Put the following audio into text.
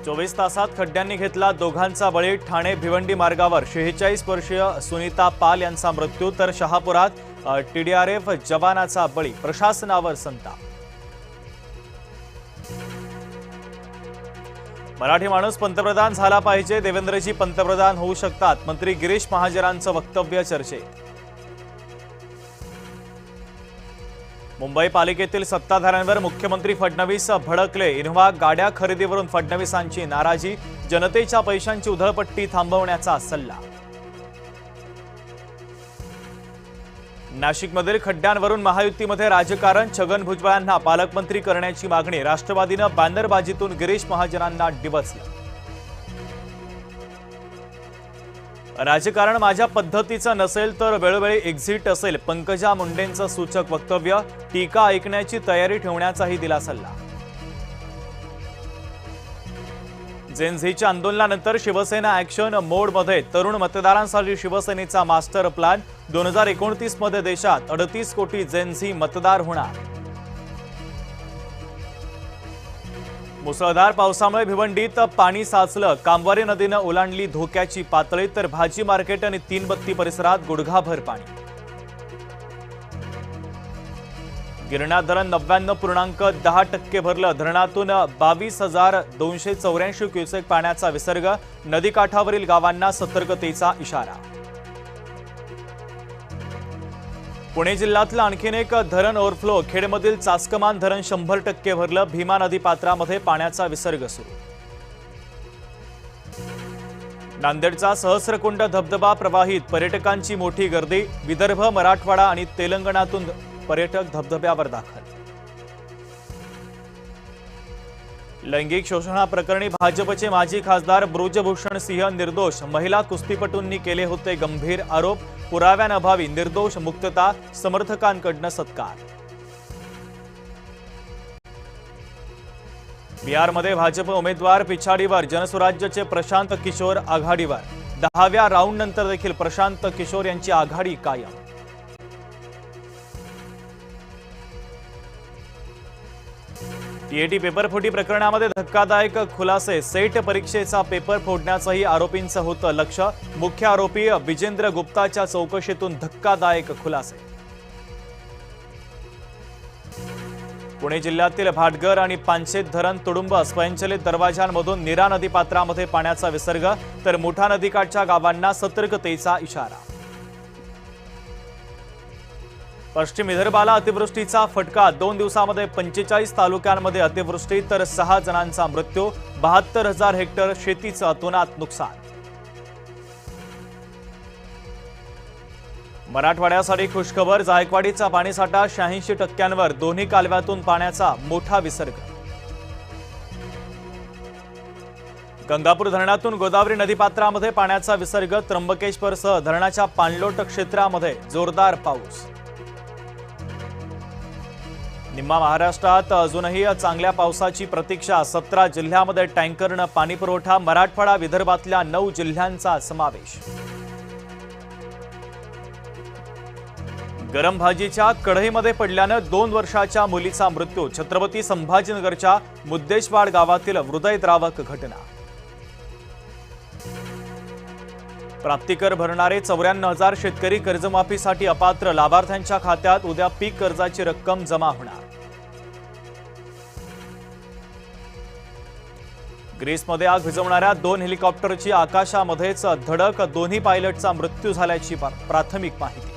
24 तासात खड्ड्यांनी घेतला दोघांचा बळी। ठाणे भिवंडी मार्गावर 46 वर्षीय सुनीता पाल यांचा मृत्यू तर शहापुरात टीडीआरएफ जवानाचा बळी। प्रशासनावर संताप। मराठी माणूस पंतप्रधान झाला पाहिजे, देवेंद्रजी पंतप्रधान होऊ शकतात, मंत्री गिरीश महाजनांचं वक्तव्य चर्चेत। मुंबई पालिकेतील सत्ताधाऱ्यांवर मुख्यमंत्री फडणवीस भडकले। इनोव्हा गाड्या खरेदीवरून फडणवीसांची नाराजी। जनतेच्या पैशांची उधळपट्टी थांबवण्याचा सल्ला। नाशिकमधील खड्ड्यांवरून महायुतीमध्ये राजकारण। छगन भुजबळांना पालकमंत्री करण्याची मागणी। राष्ट्रवादीनं बॅनरबाजीतून गिरीश महाजनांना डिवचलं। राजकारण माझ्या पद्धतीचं नसेल तर वेळोवेळी एक्झिट असेल, पंकजा मुंडेंचं सूचक वक्तव्य। टीका ऐकण्याची तयारी ठेवण्याचाही दिला सल्ला। जेन झीच्या आंदोलनानंतर शिवसेना ॲक्शन मोडमध्ये। तरुण मतदारांसाठी शिवसेनेचा मास्टर प्लॅन। 2029 मध्ये देशात 38 कोटी जेन झी मतदार होणार। मुसळधार पावसामुळे भिवंडीत पाणी साचलं। कामवारी नदीनं ओलांडली धोक्याची पातळी तर भाजी मार्केट आणि तीनबत्ती परिसरात गुडघाभर पाणी। गिरणा धरण 99.10% भरलं। धरणातून 22,284 क्युसेक पाण्याचा विसर्ग। नदीकाठावरील गावांना सतर्कतेचा इशारा। पुणे जिल्ह्यातलं आणखीन एक धरण ओव्हरफ्लो। खेडमधील चासकमान धरण 100% भरलं। भीमा नदी पात्रामध्ये पाण्याचा विसर्ग सुरू। नांदेडचा सहस्रकुंड धबधबा प्रवाहित। पर्यटकांची मोठी गर्दी। विदर्भ, मराठवाडा आणि तेलंगणातून पर्यटक धबधब्यावर दाखल। लैंगिक शोषणाप्रकरणी भाजपचे माजी खासदार ब्रुजभूषण सिंह निर्दोष। महिला कुस्तीपटूंनी केले होते गंभीर आरोप। पुराव्यांअभावी निर्दोष मुक्तता। समर्थकांकडून सत्कार। बिहारमध्ये भाजप उमेदवार पिछाडीवर। जनसुराज्यचे प्रशांत किशोर आघाडीवर। 10व्या राऊंडनंतर देखील प्रशांत किशोर यांची आघाडी कायम। टीएटी पेपरफुटी प्रकरणामध्ये धक्कादायक खुलासे। सेट परीक्षेचा पेपर फोडण्याचंही आरोपींचं होतं लक्ष। मुख्य आरोपी विजेंद्र गुप्ताच्या चौकशीतून धक्कादायक खुलासे। पुणे जिल्ह्यातील भाटघर आणि पानशेत धरण तुडुंब। स्वयंचलित दरवाजांमधून नीरा नदीपात्रामध्ये पाण्याचा विसर्ग तर मुठा नदीकाठच्या गावांना सतर्कतेचा इशारा। पश्चिम विदर्भाला अतिवृष्टीचा फटका। 2 दिवसांमध्ये 45 तालुक्यांमध्ये अतिवृष्टी तर 6 जणांचा मृत्यू। 72,000 हेक्टर शेतीचं अतोनात नुकसान। मराठवाड्यासाठी खुशखबर। जायकवाडीचा पाणीसाठा 86%। दोन्ही कालव्यातून पाण्याचा मोठा विसर्ग। गंगापूर धरणातून गोदावरी नदीपात्रामध्ये पाण्याचा विसर्ग। त्र्यंबकेश्वरसह धरणाच्या पाणलोट क्षेत्रामध्ये जोरदार पाऊस। निम्मा महाराष्ट्रात अजूनही चांगल्या पावसाची प्रतीक्षा। 17 जिल्ह्यामध्ये टँकरनं पाणीपुरवठा। मराठवाडा विदर्भातल्या 9 जिल्ह्यांचा समावेश। गरम भाजीच्या कढईमध्ये पडल्यानं 2 वर्षाच्या मुलीचा मृत्यू। छत्रपती संभाजीनगरच्या मुद्देशवाड गावातील हृदयद्रावक घटना। प्राप्तिकर भरणारे 54,000 शेतकरी कर्जमाफीसाठी अपात्र। लाभार्थ्यांच्या खात्यात उद्या पीक कर्जाची रक्कम जमा होणार। ग्रीसमध्ये आग विझवणाऱ्या 2 हेलिकॉप्टरची आकाशामध्येच धडक। दोन्ही पायलटचा मृत्यू झाल्याची प्राथमिक माहिती।